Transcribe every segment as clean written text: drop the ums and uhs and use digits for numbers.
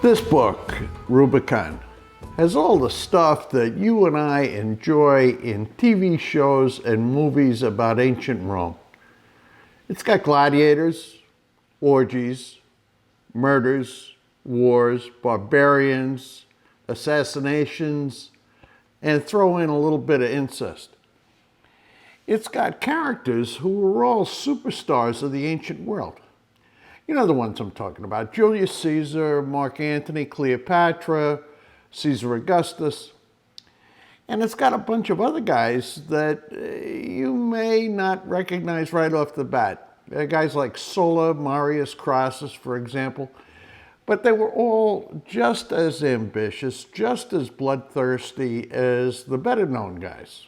This book, Rubicon, has all the stuff that you and I enjoy in TV shows and movies about ancient Rome. It's got gladiators, orgies, murders, wars, barbarians, assassinations, and throw in a little bit of incest. It's got characters who were all superstars of the ancient world. You know the ones I'm talking about: Julius Caesar, Mark Antony, Cleopatra, Caesar Augustus. And it's got a bunch of other guys that you may not recognize right off the bat. Guys like Sulla, Marius Crassus, for example. But they were all just as ambitious, just as bloodthirsty as the better-known guys.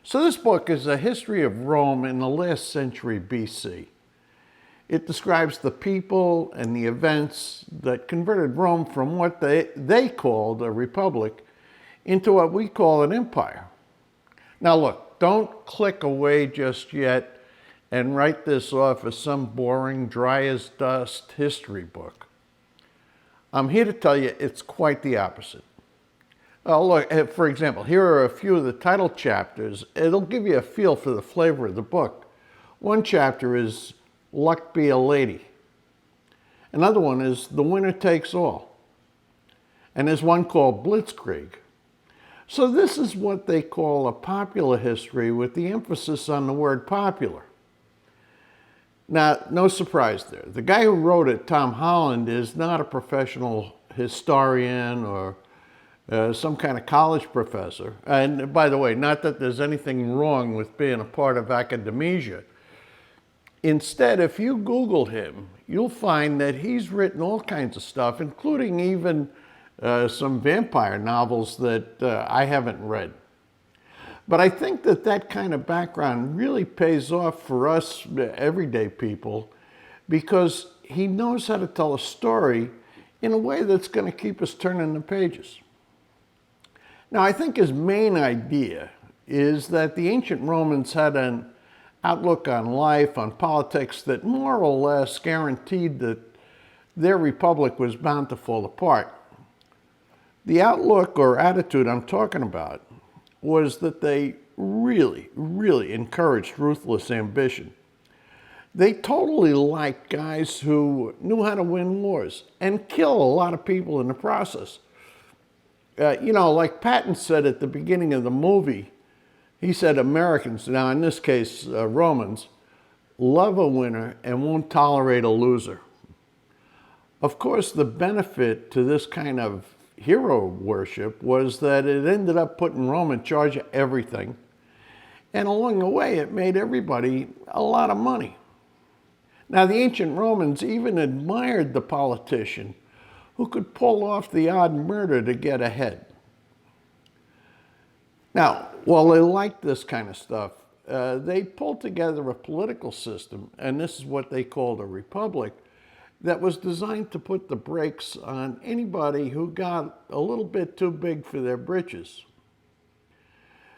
So this book is a history of Rome in the last century BC. It describes the people and the events that converted Rome from what they called a republic into what we call an empire. Now look, don't click away just yet and write this off as some boring, dry as dust history book. I'm here to tell you it's quite the opposite. Look, for example, here are a few of the title chapters. It'll give you a feel for the flavor of the book. One chapter is Luck Be a Lady. Another one is The Winner Takes All. And there's one called Blitzkrieg. So this is what they call a popular history with the emphasis on the word popular. Now, no surprise there. The guy who wrote it, Tom Holland, is not a professional historian or some kind of college professor. And by the way, not that there's anything wrong with being a part of academia. Instead, if you Google him, you'll find that he's written all kinds of stuff, including even some vampire novels that I haven't read. But I think that that kind of background really pays off for us everyday people, because he knows how to tell a story in a way that's going to keep us turning the pages. Now, I think his main idea is that the ancient Romans had an outlook on life, on politics, that more or less guaranteed that their republic was bound to fall apart. The outlook or attitude I'm talking about was that they really, really encouraged ruthless ambition. They totally liked guys who knew how to win wars and kill a lot of people in the process. You know, like Patton said at the beginning of the movie, he said Americans, now in this case Romans, love a winner and won't tolerate a loser. Of course, the benefit to this kind of hero worship was that it ended up putting Rome in charge of everything. And along the way, it made everybody a lot of money. Now, the ancient Romans even admired the politician who could pull off the odd murder to get ahead. Now, while they liked this kind of stuff, they pulled together a political system, and this is what they called a republic, that was designed to put the brakes on anybody who got a little bit too big for their britches.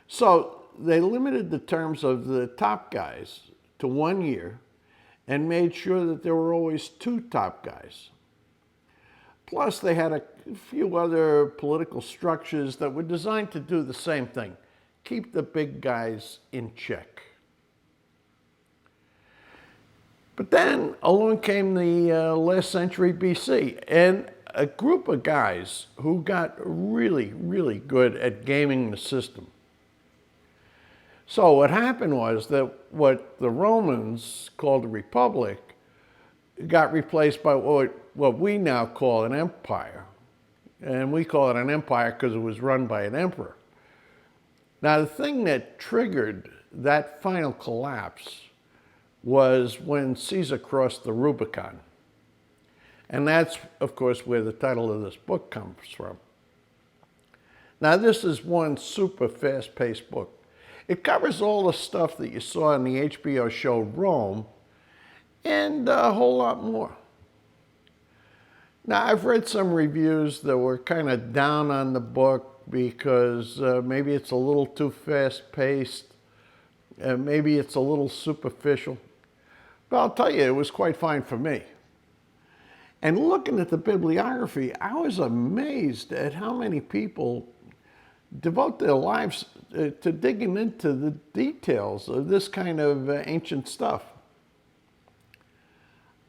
So they limited the terms of the top guys to 1 year and made sure that there were always 2 top guys. Plus, they had a few other political structures that were designed to do the same thing: keep the big guys in check. But then along came the last century BC, and a group of guys who got really, really good at gaming the system. So what happened was that what the Romans called a republic got replaced by what we now call an empire. And we call it an empire because it was run by an emperor. Now, the thing that triggered that final collapse was when Caesar crossed the Rubicon. And that's, of course, where the title of this book comes from. Now, this is one super fast-paced book. It covers all the stuff that you saw in the HBO show Rome, and a whole lot more. Now, I've read some reviews that were kind of down on the book because maybe it's a little too fast-paced, maybe it's a little superficial. But I'll tell you, it was quite fine for me. And looking at the bibliography, I was amazed at how many people devote their lives to digging into the details of this kind of ancient stuff.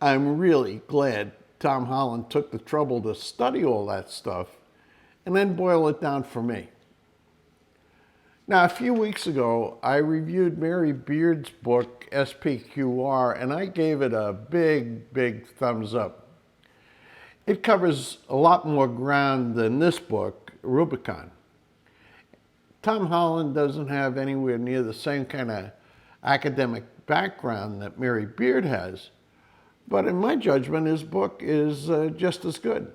I'm really glad Tom Holland took the trouble to study all that stuff and then boil it down for me. Now, a few weeks ago, I reviewed Mary Beard's book, SPQR, and I gave it a big thumbs up. It covers a lot more ground than this book, Rubicon. Tom Holland doesn't have anywhere near the same kind of academic background that Mary Beard has, but in my judgment, his book is just as good.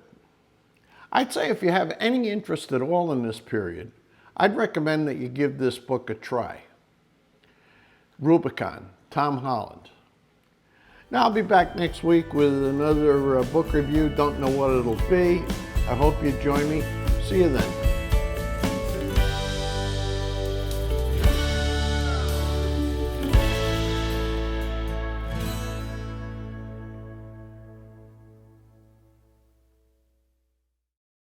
I'd say if you have any interest at all in this period, I'd recommend that you give this book a try. Rubicon, Tom Holland. Now I'll be back next week with another book review. Don't know what it'll be. I hope you join me. See you then.